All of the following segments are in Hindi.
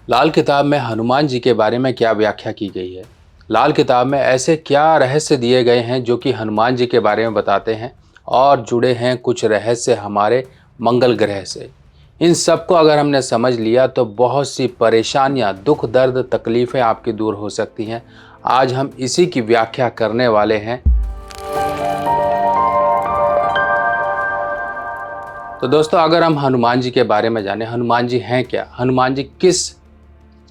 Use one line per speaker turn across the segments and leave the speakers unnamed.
लाल किताब में हनुमान जी के बारे में क्या व्याख्या की गई है? लाल किताब में ऐसे क्या रहस्य दिए गए हैं जो कि हनुमान जी के बारे में बताते हैं और जुड़े हैं कुछ रहस्य हमारे मंगल ग्रह से। इन सब को अगर हमने समझ लिया तो बहुत सी परेशानियां, दुख, दर्द, तकलीफ़ें आपकी दूर हो सकती हैं। आज हम इसी की व्याख्या करने वाले हैं। तो दोस्तों, अगर हम हनुमान जी के बारे में जानें, हनुमान जी हैं क्या? हनुमान जी किस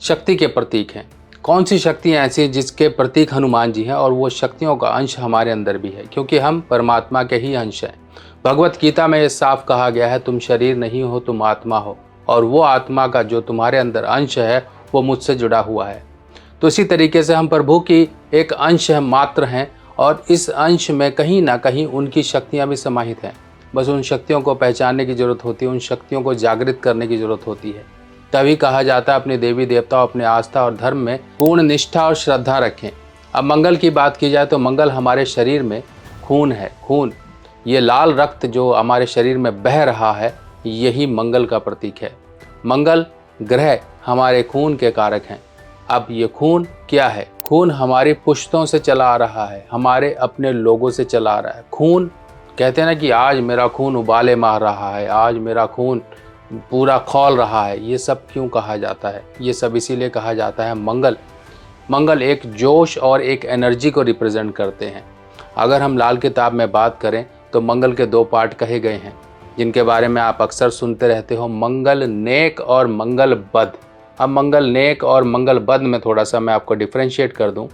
शक्ति के प्रतीक हैं? कौन सी शक्तियाँ ऐसी हैं जिसके प्रतीक हनुमान जी हैं और वो शक्तियों का अंश हमारे अंदर भी है, क्योंकि हम परमात्मा के ही अंश हैं। भगवत गीता में ये साफ कहा गया है, तुम शरीर नहीं हो, तुम आत्मा हो, और वो आत्मा का जो तुम्हारे अंदर अंश है वो मुझसे जुड़ा हुआ है। तो इसी तरीके से हम प्रभु की एक अंश है, मात्र हैं, और इस अंश में कहीं ना कहीं उनकी शक्तियाँ भी समाहित हैं। बस उन शक्तियों को पहचानने की ज़रूरत होती है, उन शक्तियों को जागृत करने की ज़रूरत होती है। तभी कहा जाता है अपने देवी देवताओं, अपने आस्था और धर्म में पूर्ण निष्ठा और श्रद्धा रखें। अब मंगल की बात की जाए तो मंगल हमारे शरीर में खून है। खून, ये लाल रक्त जो हमारे शरीर में बह रहा है, यही मंगल का प्रतीक है। मंगल ग्रह हमारे खून के कारक हैं। अब ये खून क्या है? खून हमारी पुश्तों से चला आ रहा है, हमारे अपने लोगों से चला आ रहा है। खून, कहते हैं ना कि आज मेरा खून उबाले मार रहा है, आज मेरा खून पूरा खौल रहा है। ये सब क्यों कहा जाता है? ये सब इसीलिए कहा जाता है मंगल एक जोश और एक एनर्जी को रिप्रेजेंट करते हैं। अगर हम लाल किताब में बात करें तो मंगल के दो पार्ट कहे गए हैं, जिनके बारे में आप अक्सर सुनते रहते हो, मंगल नेक और मंगल बद। अब मंगल नेक और मंगल बद में थोड़ा सा मैं आपको डिफ्रेंशिएट कर दूं।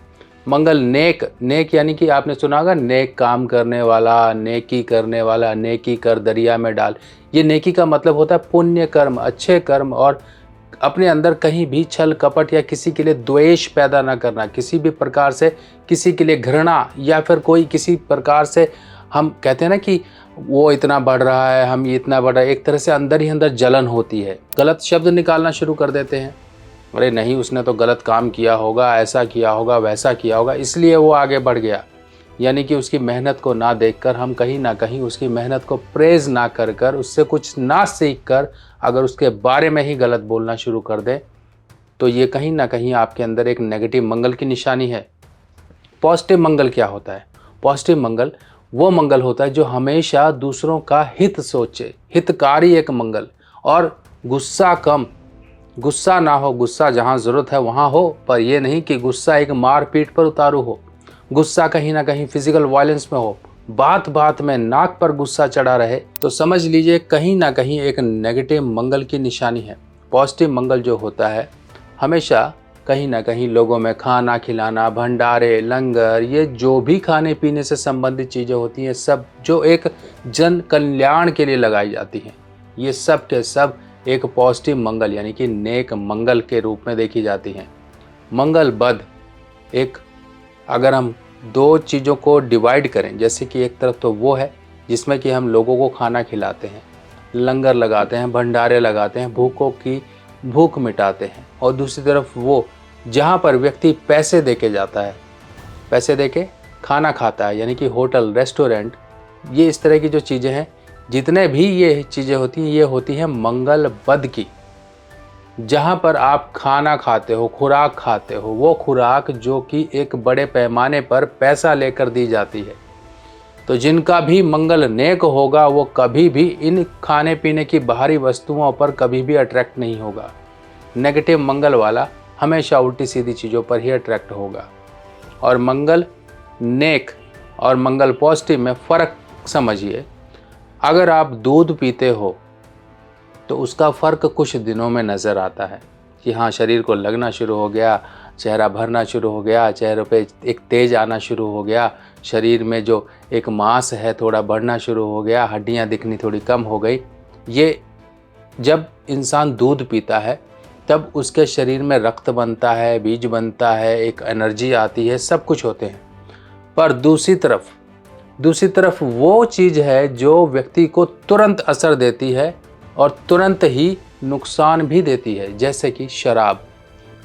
मंगल नेक, नेक यानी कि आपने सुना होगा नेक काम करने वाला, नेकी करने वाला, नेकी कर दरिया में डाल। ये नेकी का मतलब होता है पुण्य कर्म, अच्छे कर्म, और अपने अंदर कहीं भी छल कपट या किसी के लिए द्वेष पैदा ना करना, किसी भी प्रकार से किसी के लिए घृणा, या फिर कोई किसी प्रकार से, हम कहते हैं ना कि वो इतना बढ़ रहा है, हम ये इतना बढ़ रहा है, एक तरह से अंदर ही अंदर जलन होती है। गलत शब्द निकालना शुरू कर देते हैं, अरे नहीं उसने तो गलत काम किया होगा, ऐसा किया होगा, वैसा किया होगा, इसलिए वो आगे बढ़ गया। यानी कि उसकी मेहनत को ना देखकर हम कहीं ना कहीं उसकी मेहनत को प्रेज ना कर कर, उससे कुछ ना सीख कर अगर उसके बारे में ही गलत बोलना शुरू कर दें, तो ये कहीं ना कहीं आपके अंदर एक नेगेटिव मंगल की निशानी है। पॉजिटिव मंगल क्या होता है? पॉजिटिव मंगल वो मंगल होता है जो हमेशा दूसरों का हित सोचे, हितकारी एक मंगल। और गुस्सा कम, गुस्सा ना हो, गुस्सा जहाँ ज़रूरत है वहाँ हो, पर यह नहीं कि गुस्सा एक मार पीट पर उतारू हो, गुस्सा कहीं ना कहीं फिजिकल वायलेंस में हो, बात बात में नाक पर गुस्सा चढ़ा रहे, तो समझ लीजिए कहीं ना कहीं एक नेगेटिव मंगल की निशानी है। पॉजिटिव मंगल जो होता है हमेशा कहीं ना कहीं लोगों में खाना खिलाना, भंडारे, लंगर, ये जो भी खाने पीने से संबंधित चीज़ें होती हैं, सब जो एक जन कल्याण के लिए लगाई जाती हैं, ये सब के सब एक पॉजिटिव मंगल यानी कि नेक मंगल के रूप में देखी जाती हैं। मंगल बद, एक अगर हम दो चीज़ों को डिवाइड करें, जैसे कि एक तरफ तो वो है जिसमें कि हम लोगों को खाना खिलाते हैं, लंगर लगाते हैं, भंडारे लगाते हैं, भूखों की भूख मिटाते हैं, और दूसरी तरफ वो जहाँ पर व्यक्ति पैसे देके जाता है, पैसे देके खाना खाता है, यानी कि होटल, रेस्टोरेंट, ये इस तरह की जो चीज़ें हैं, जितने भी ये चीज़ें होती हैं, ये होती हैं मंगल बद की। जहाँ पर आप खाना खाते हो, खुराक खाते हो, वो खुराक जो कि एक बड़े पैमाने पर पैसा लेकर दी जाती है। तो जिनका भी मंगल नेक होगा वो कभी भी इन खाने पीने की बाहरी वस्तुओं पर कभी भी अट्रैक्ट नहीं होगा। नेगेटिव मंगल वाला हमेशा उल्टी सीधी चीज़ों पर ही अट्रैक्ट होगा। और मंगल नेक और मंगल पॉजिटिव में फ़र्क समझिए। अगर आप दूध पीते हो तो उसका फ़र्क कुछ दिनों में नज़र आता है कि हाँ, शरीर को लगना शुरू हो गया, चेहरा भरना शुरू हो गया, चेहरे पे एक तेज आना शुरू हो गया, शरीर में जो एक मांस है थोड़ा बढ़ना शुरू हो गया, हड्डियां दिखनी थोड़ी कम हो गई। ये जब इंसान दूध पीता है तब उसके शरीर में रक्त बनता है, बीज बनता है, एक एनर्जी आती है, सब कुछ होते हैं। पर दूसरी तरफ वो चीज़ है जो व्यक्ति को तुरंत असर देती है और तुरंत ही नुकसान भी देती है, जैसे कि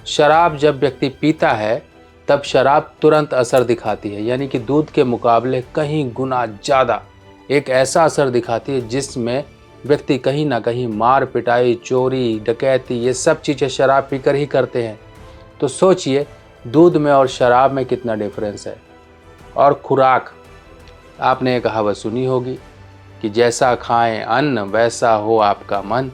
शराब जब व्यक्ति पीता है तब शराब तुरंत असर दिखाती है, यानी कि दूध के मुकाबले कहीं गुना ज़्यादा एक ऐसा असर दिखाती है जिसमें व्यक्ति कहीं ना कहीं मार पिटाई, चोरी, डकैती, ये सब चीज़ें शराब पीकर ही करते हैं। तो सोचिए दूध में और शराब में कितना डिफरेंस है। और खुराक, आपने एक कहावत सुनी होगी कि जैसा खाएं अन्न वैसा हो आपका मन।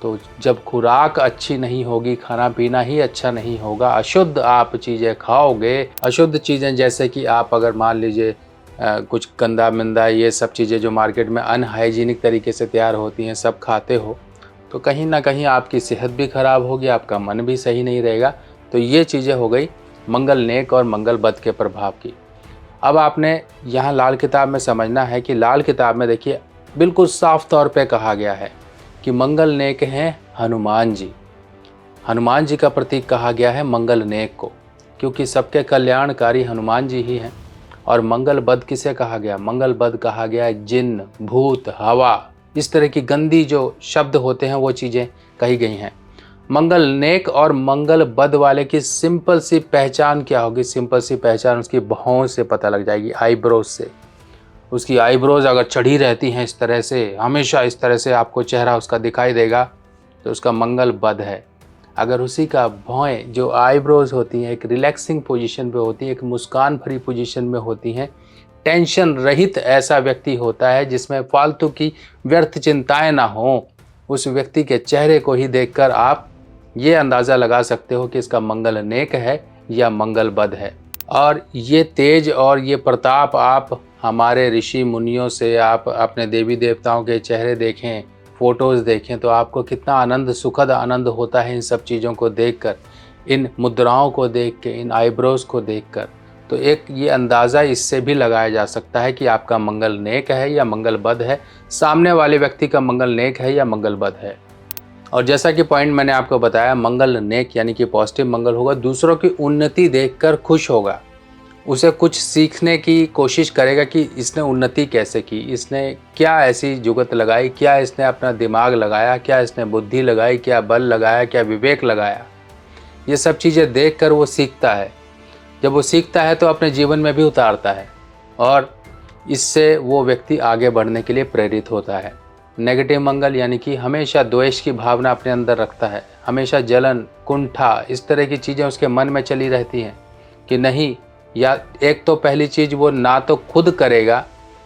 तो जब खुराक अच्छी नहीं होगी, खाना पीना ही अच्छा नहीं होगा, अशुद्ध आप चीज़ें खाओगे, अशुद्ध चीज़ें जैसे कि आप अगर मान लीजिए कुछ गंदा मंदा ये सब चीज़ें जो मार्केट में अनहाइजीनिक तरीके से तैयार होती हैं सब खाते हो, तो कहीं ना कहीं आपकी सेहत भी खराब होगी, आपका मन भी सही नहीं रहेगा। तो ये चीज़ें हो गई मंगल नेक और मंगल बद के प्रभाव की। अब आपने यहाँ लाल किताब में समझना है कि लाल किताब में देखिए बिल्कुल साफ तौर पे कहा गया है कि मंगल नेक हैं हनुमान जी। हनुमान जी का प्रतीक कहा गया है मंगल नेक को, क्योंकि सबके कल्याणकारी हनुमान जी ही हैं। और मंगल बद किसे कहा गया? मंगल बद कहा गया है जिन्न, भूत, हवा, इस तरह की गंदी जो शब्द होते हैं वो चीज़ें कही गई हैं। मंगल नेक और मंगल बद वाले की सिंपल सी पहचान क्या होगी? सिंपल सी पहचान उसकी भौं से पता लग जाएगी, आईब्रोज से। उसकी आईब्रोज अगर चढ़ी रहती हैं इस तरह से, हमेशा इस तरह से आपको चेहरा उसका दिखाई देगा, तो उसका मंगल बद है। अगर उसी का भौएं जो आईब्रोज होती हैं एक रिलैक्सिंग पोजीशन पे होती हैं, एक मुस्कान भरी पोजीशन में होती हैं, टेंशन रहित ऐसा व्यक्ति होता है जिसमें फालतू की व्यर्थ चिंताएं ना हों, उस व्यक्ति के चेहरे को ही देखकर आप ये अंदाज़ा लगा सकते हो कि इसका मंगल नेक है या मंगल बद है। और ये तेज और ये प्रताप आप हमारे ऋषि मुनियों से, आप अपने देवी देवताओं के चेहरे देखें, फ़ोटोज़ देखें, तो आपको कितना आनंद, सुखद आनंद होता है इन सब चीज़ों को देखकर, इन मुद्राओं को देख के, इन आईब्रोज़ को देखकर। तो एक ये अंदाज़ा इससे भी लगाया जा सकता है कि आपका मंगल नेक है या मंगल बद है, सामने वाले व्यक्ति का मंगल नेक है या मंगल बद है। और जैसा कि पॉइंट मैंने आपको बताया, मंगल नेक यानी कि पॉजिटिव मंगल होगा, दूसरों की उन्नति देखकर खुश होगा, उसे कुछ सीखने की कोशिश करेगा कि इसने उन्नति कैसे की, इसने क्या ऐसी जुगत लगाई, क्या इसने अपना दिमाग लगाया, क्या इसने बुद्धि लगाई, क्या बल लगाया, क्या विवेक लगाया। ये सब चीज़ें देखकर वो सीखता है। जब वो सीखता है तो अपने जीवन में भी उतारता है और इससे वो व्यक्ति आगे बढ़ने के लिए प्रेरित होता है। नेगेटिव मंगल यानी कि हमेशा द्वेष की भावना अपने अंदर रखता है, हमेशा जलन, कुंठा, इस तरह की चीज़ें उसके मन में चली रहती हैं कि नहीं, या एक तो पहली चीज़ वो ना तो खुद करेगा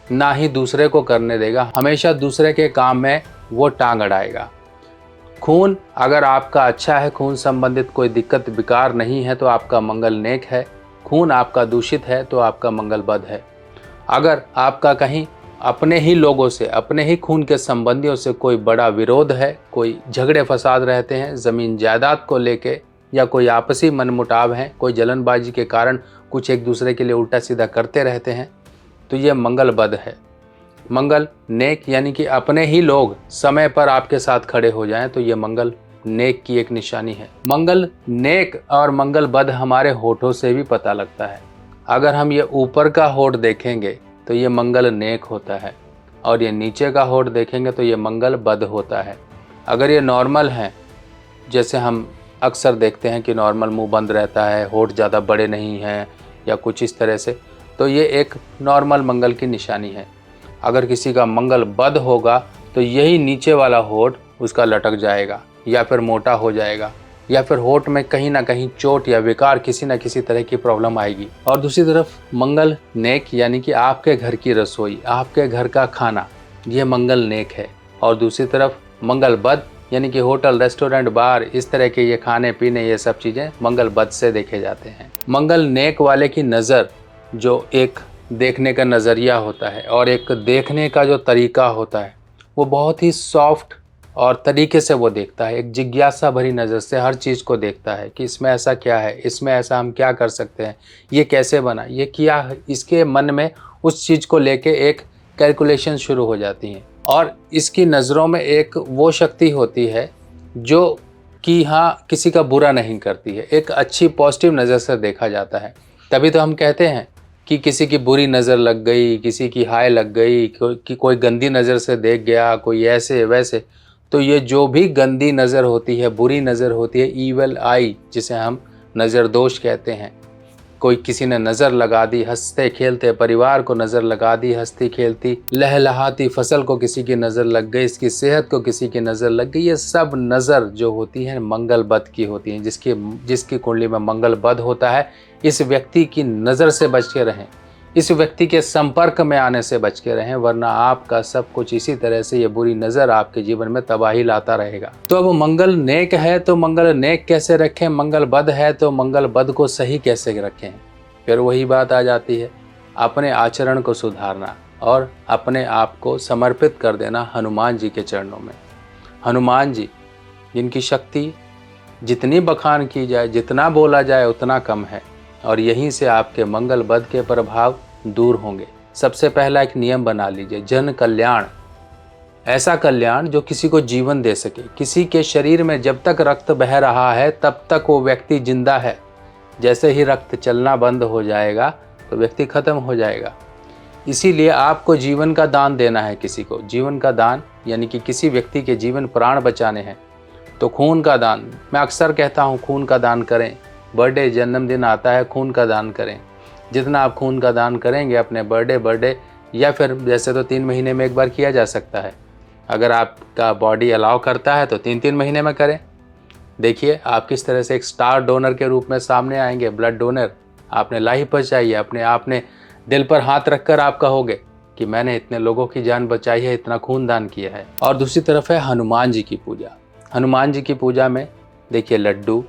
ना ही दूसरे को करने देगा, हमेशा दूसरे के काम में वो टांग अड़ाएगा। खून अगर आपका अच्छा है, खून संबंधित कोई दिक्कत विकार नहीं है, तो आपका मंगल नेक है। खून आपका दूषित है तो आपका मंगल बद है। अगर आपका कहीं अपने ही लोगों से, अपने ही खून के संबंधियों से कोई बड़ा विरोध है, कोई झगड़े फसाद रहते हैं ज़मीन जायदाद को लेके, या कोई आपसी मनमुटाव है, कोई जलनबाजी के कारण कुछ एक दूसरे के लिए उल्टा सीधा करते रहते हैं, तो ये मंगल बद है। मंगल नेक यानी कि अपने ही लोग समय पर आपके साथ खड़े हो जाएं, तो ये मंगल नेक की एक निशानी है। मंगल नेक और मंगल बद हमारे होठों से भी पता लगता है। अगर हम ये ऊपर का होठ देखेंगे तो ये मंगल नेक होता है, और ये नीचे का होठ देखेंगे तो ये मंगल बद होता है। अगर ये नॉर्मल हैं, जैसे हम अक्सर देखते हैं कि नॉर्मल मुंह बंद रहता है, होठ ज़्यादा बड़े नहीं हैं या कुछ इस तरह से, तो ये एक नॉर्मल मंगल की निशानी है। अगर किसी का मंगल बद होगा तो यही नीचे वाला होठ उसका लटक जाएगा या फिर मोटा हो जाएगा, या फिर होठ में कहीं ना कहीं चोट या विकार, किसी न किसी तरह की प्रॉब्लम आएगी। और दूसरी तरफ मंगल नेक यानी कि आपके घर की रसोई, आपके घर का खाना, ये मंगल नेक है। और दूसरी तरफ मंगल बद यानी कि होटल, रेस्टोरेंट, बार, इस तरह के ये खाने पीने, ये सब चीज़ें मंगल बद से देखे जाते हैं। मंगल नेक वाले की नज़र, जो एक देखने का नज़रिया होता है और एक देखने का जो तरीका होता है, वो बहुत ही सॉफ्ट और तरीके से वो देखता है, एक जिज्ञासा भरी नज़र से हर चीज़ को देखता है कि इसमें ऐसा क्या है, इसमें ऐसा हम क्या कर सकते हैं, ये कैसे बना, ये क्या है। इसके मन में उस चीज़ को लेके एक कैलकुलेशन शुरू हो जाती हैं। और इसकी नज़रों में एक वो शक्ति होती है जो कि हाँ किसी का बुरा नहीं करती है, एक अच्छी पॉजिटिव नज़र से देखा जाता है। तभी तो हम कहते हैं कि किसी की बुरी नज़र लग गई, किसी की हाय लग गई, कि कोई गंदी नज़र से देख गया, कोई ऐसे वैसे। तो ये जो भी गंदी नज़र होती है, बुरी नज़र होती है, ईवल आई जिसे हम नज़र दोष कहते हैं, कोई किसी ने नज़र लगा दी, हंसते खेलते परिवार को नज़र लगा दी, हंसती खेलती लहलहाती फसल को किसी की नज़र लग गई, इसकी सेहत को किसी की नज़र लग गई। ये सब नज़र जो होती है मंगल बद की होती हैं। जिसकी कुंडली में मंगल बद होता है, इस व्यक्ति की नज़र से बच के रहें, इस व्यक्ति के संपर्क में आने से बच के रहें, वरना आपका सब कुछ इसी तरह से ये बुरी नज़र आपके जीवन में तबाही लाता रहेगा। तो अब मंगल नेक है तो मंगल नेक कैसे रखें, मंगल बद है तो मंगल बद को सही कैसे रखें। फिर वही बात आ जाती है, अपने आचरण को सुधारना और अपने आप को समर्पित कर देना हनुमान जी के चरणों में। हनुमान जी जिनकी शक्ति जितनी बखान की जाए, जितना बोला जाए उतना कम है, और यहीं से आपके मंगल बद के प्रभाव दूर होंगे। सबसे पहला एक नियम बना लीजिए, जन कल्याण, ऐसा कल्याण जो किसी को जीवन दे सके। किसी के शरीर में जब तक रक्त बह रहा है तब तक वो व्यक्ति जिंदा है, जैसे ही रक्त चलना बंद हो जाएगा तो व्यक्ति खत्म हो जाएगा। इसीलिए आपको जीवन का दान देना है। किसी को जीवन का दान यानी कि किसी व्यक्ति के जीवन प्राण बचाने हैं तो खून का दान, मैं अक्सर कहता हूँ खून का दान करें। बर्थडे जन्मदिन आता है, खून का दान करें। जितना आप खून का दान करेंगे अपने बर्थडे या फिर जैसे तो 3 महीने में एक बार किया जा सकता है, अगर आपका बॉडी अलाउ करता है तो 3-3 महीने में करें। देखिए आप किस तरह से एक स्टार डोनर के रूप में सामने आएंगे, ब्लड डोनर। आपने लाइफ बचाई है, आपने दिल पर हाथ रखकर आप कहोगे कि मैंने इतने लोगों की जान बचाई है, इतना खून दान किया है। और दूसरी तरफ है हनुमान जी की पूजा। हनुमान जी की पूजा में देखिए लड्डू,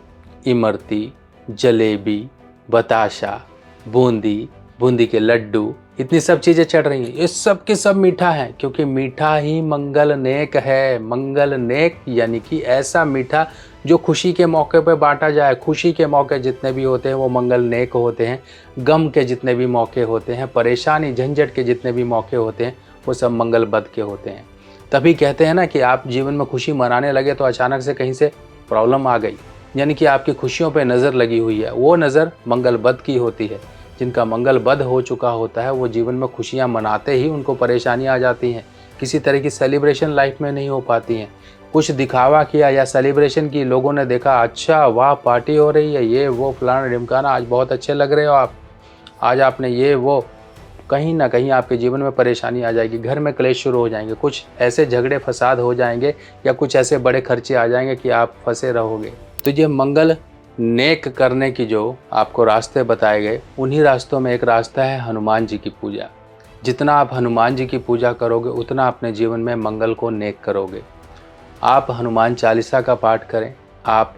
इमरती, जलेबी, बताशा, बूंदी के लड्डू, इतनी सब चीज़ें चढ़ रही हैं। ये सब के सब मीठा है, क्योंकि मीठा ही मंगल नेक है। मंगल नेक यानी कि ऐसा मीठा जो खुशी के मौके पर बांटा जाए। खुशी के मौके जितने भी होते हैं वो मंगल नेक होते हैं। गम के जितने भी मौके होते हैं, परेशानी झंझट के जितने भी मौके होते हैं, वो सब मंगल बद के होते हैं। तभी कहते हैं ना कि आप जीवन में खुशी मनाने लगे तो अचानक से कहीं से प्रॉब्लम आ गई, यानी कि आपकी खुशियों पे नज़र लगी हुई है, वो नज़र मंगल बद की होती है। जिनका मंगल बद हो चुका होता है वो जीवन में खुशियाँ मनाते ही उनको परेशानी आ जाती हैं। किसी तरह की सेलिब्रेशन लाइफ में नहीं हो पाती हैं। कुछ दिखावा किया या सेलिब्रेशन की, लोगों ने देखा अच्छा वाह पार्टी हो रही है, ये वो फलाना ढिमकाना, आज बहुत अच्छे लग रहे हो आप, आज आपने ये वो, कहीं ना कहीं आपके जीवन में परेशानी आ जाएगी। घर में क्लेश शुरू हो जाएंगे, कुछ ऐसे झगड़े फसाद हो जाएंगे या कुछ ऐसे बड़े खर्चे आ जाएंगे कि आप फंसे रहोगे। तो ये मंगल नेक करने की जो आपको रास्ते बताए गए, उन्हीं रास्तों में एक रास्ता है हनुमान जी की पूजा। जितना आप हनुमान जी की पूजा करोगे उतना अपने जीवन में मंगल को नेक करोगे। आप हनुमान चालीसा का पाठ करें। आप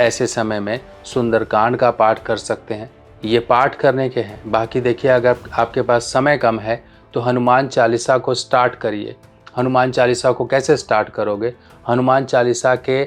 ऐसे समय में सुंदरकांड का पाठ कर सकते हैं। ये पाठ करने के हैं। बाकी देखिए अगर आपके पास समय कम है तो हनुमान चालीसा को स्टार्ट करिए। हनुमान चालीसा को कैसे स्टार्ट करोगे? हनुमान चालीसा के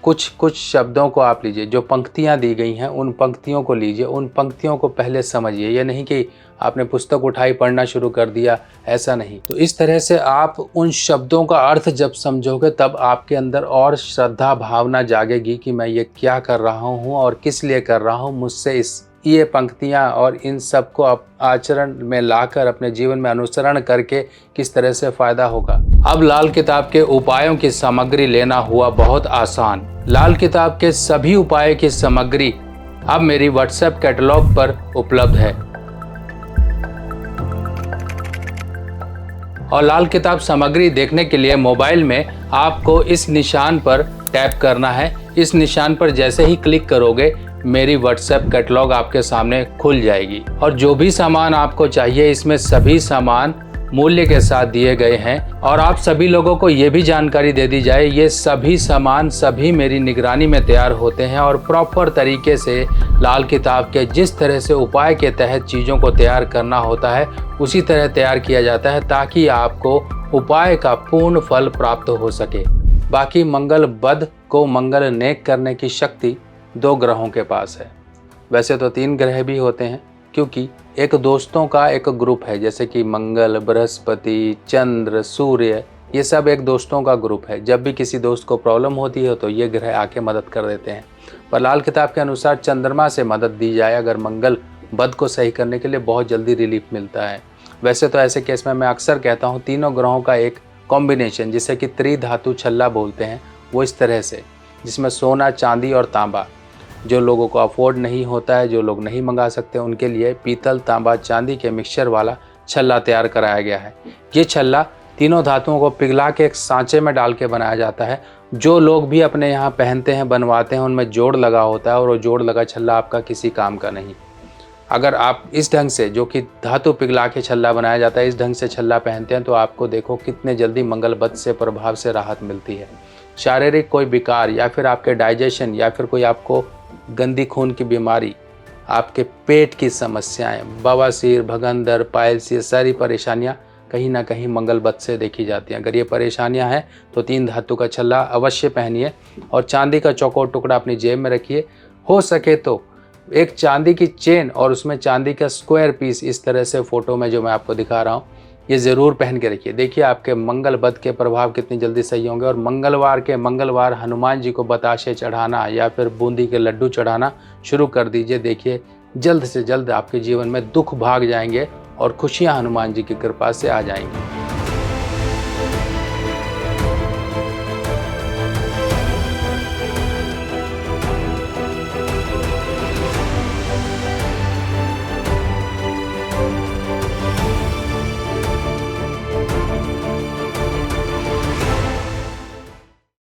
कुछ शब्दों को आप लीजिए, जो पंक्तियां दी गई हैं उन पंक्तियों को लीजिए, उन पंक्तियों को पहले समझिए। ये नहीं कि आपने पुस्तक उठाई पढ़ना शुरू कर दिया, ऐसा नहीं। तो इस तरह से आप उन शब्दों का अर्थ जब समझोगे तब आपके अंदर और श्रद्धा भावना जागेगी कि मैं ये क्या कर रहा हूँ और किस लिए कर रहा हूँ। मुझसे ये पंक्तियाँ और इन सब को आप आचरण में लाकर अपने जीवन में अनुसरण करके किस तरह से फ़ायदा होगा। अब लाल किताब के उपायों की सामग्री लेना हुआ बहुत आसान। लाल किताब के सभी उपाय की सामग्री अब मेरी व्हाट्सएप कैटलॉग पर उपलब्ध है। और लाल किताब सामग्री देखने के लिए मोबाइल में आपको इस निशान पर टैप करना है। इस निशान पर जैसे ही क्लिक करोगे मेरी व्हाट्सएप कैटलॉग आपके सामने खुल जाएगी। और जो भी सामान आपको चाहिए इसमें सभी सामान मूल्य के साथ दिए गए हैं। और आप सभी लोगों को ये भी जानकारी दे दी जाए, ये सभी सामान सभी मेरी निगरानी में तैयार होते हैं और प्रॉपर तरीके से लाल किताब के जिस तरह से उपाय के तहत चीज़ों को तैयार करना होता है उसी तरह तैयार किया जाता है, ताकि आपको उपाय का पूर्ण फल प्राप्त हो सके। बाकी मंगल बद को मंगल नेक करने की शक्ति 2 ग्रहों के पास है। वैसे तो 3 ग्रह भी होते हैं, क्योंकि एक दोस्तों का एक ग्रुप है, जैसे कि मंगल, बृहस्पति, चंद्र, सूर्य, ये सब एक दोस्तों का ग्रुप है। जब भी किसी दोस्त को प्रॉब्लम होती है तो ये ग्रह आके मदद कर देते हैं। पर लाल किताब के अनुसार चंद्रमा से मदद दी जाए अगर मंगल बद को सही करने के लिए, बहुत जल्दी रिलीफ मिलता है। वैसे तो ऐसे केस में मैं अक्सर कहता हूँ तीनों ग्रहों का एक कॉम्बिनेशन, जिसे कि त्रिधातु छल्ला बोलते हैं, वो इस तरह से, जिसमें सोना, चांदी और तांबा जो लोगों को अफोर्ड नहीं होता है, जो लोग नहीं मंगा सकते, उनके लिए पीतल, तांबा, चांदी के मिक्सचर वाला छल्ला तैयार कराया गया है। ये छल्ला तीनों धातुओं को पिघला के एक सांचे में डाल के बनाया जाता है। जो लोग भी अपने यहाँ पहनते हैं, बनवाते हैं, उनमें जोड़ लगा होता है और वो जोड़ लगा छल्ला आपका किसी काम का नहीं। अगर आप इस ढंग से, जो कि धातु पिघला के छल्ला बनाया जाता है, इस ढंग से छल्ला पहनते हैं तो आपको देखो कितने जल्दी मंगलबत से प्रभाव से राहत मिलती है। शारीरिक कोई विकार या फिर आपके डाइजेशन या फिर कोई आपको गंदी खून की बीमारी, आपके पेट की समस्याएं, बवासीर, भगंदर, पाइल्स, ये सारी परेशानियां कहीं ना कहीं मंगलबत से देखी जाती हैं। अगर ये परेशानियां हैं तो 3 धातु का छल्ला अवश्य पहनिए और चांदी का चौकोर टुकड़ा अपनी जेब में रखिए। हो सके तो एक चांदी की चेन और उसमें चांदी का स्क्वायर पीस, इस तरह से फ़ोटो में जो मैं आपको दिखा रहा हूँ, ये ज़रूर पहन के रखिए। देखिए आपके मंगलबत के प्रभाव कितनी जल्दी सही होंगे। और मंगलवार हनुमान जी को बताशे चढ़ाना या फिर बूंदी के लड्डू चढ़ाना शुरू कर दीजिए। देखिए जल्द से जल्द आपके जीवन में दुख भाग जाएंगे और खुशियाँ हनुमान जी की कृपा से आ जाएंगी।